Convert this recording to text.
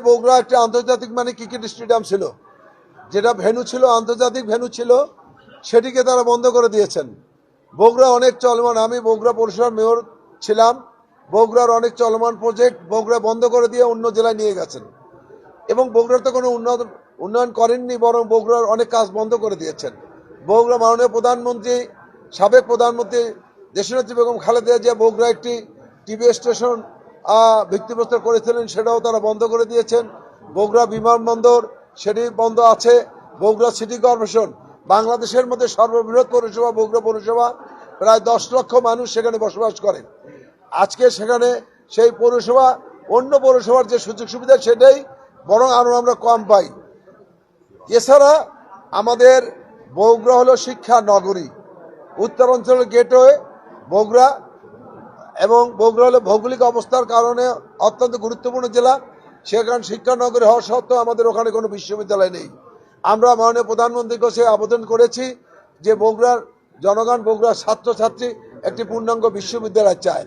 বগুড়া একটা আন্তর্জাতিক মানে ক্রিকেট স্টেডিয়াম ছিল, যেটা ভেন্যু ছিল, আন্তর্জাতিক ভেন্যু ছিল, সেটিকে তারা বন্ধ করে দিয়েছেন। বগুড়া অনেক চলমান, আমি বগুড়া পৌরসভার মেয়র ছিলাম, বগুড়ার অনেক চলমান প্রজেক্ট বগুড়া বন্ধ করে দিয়ে অন্য জেলায় নিয়ে গেছেন এবং বগুড়ার তো কোনো উন্নয়ন করেননি, বরং বগুড়ার অনেক কাজ বন্ধ করে দিয়েছেন। বগুড়া মাননীয় প্রধানমন্ত্রী, সাবেক প্রধানমন্ত্রী দেশনেত্রী বেগম খালেদা জিয়া বগুড়া একটি টিভি স্টেশন ভিত্তিপ্রস্তর করেছিলেন, সেটাও তারা বন্ধ করে দিয়েছেন। বগুড়া বিমানবন্দর সেটি বন্ধ আছে। বগুড়া সিটি কর্পোরেশন, বাংলাদেশের মধ্যে সর্ববৃহৎ পৌরসভা বগুড়া পৌরসভা, প্রায় 10 লক্ষ মানুষ সেখানে বসবাস করেন। আজকে সেখানে সেই পৌরসভা অন্য পৌরসভার যে সুযোগ সুবিধা সেটাই বরং আরো আমরা কম পাই। এছাড়া আমাদের বগুড়া হলো শিক্ষা নগরী, উত্তরাঞ্চলের গেটওয়ে বগুড়া, এবং বগুড়া হলো ভৌগোলিক অবস্থার কারণে অত্যন্ত গুরুত্বপূর্ণ জেলা। সেখানে শিক্ষা নগরী হওয়া সত্ত্বেও আমাদের ওখানে কোনো বিশ্ববিদ্যালয় নেই। আমরা মাননীয় প্রধানমন্ত্রীর কাছে আবেদন করেছি যে বগুড়ার জনগণ, বগুড়ার ছাত্রছাত্রী একটি পূর্ণাঙ্গ বিশ্ববিদ্যালয় চায়।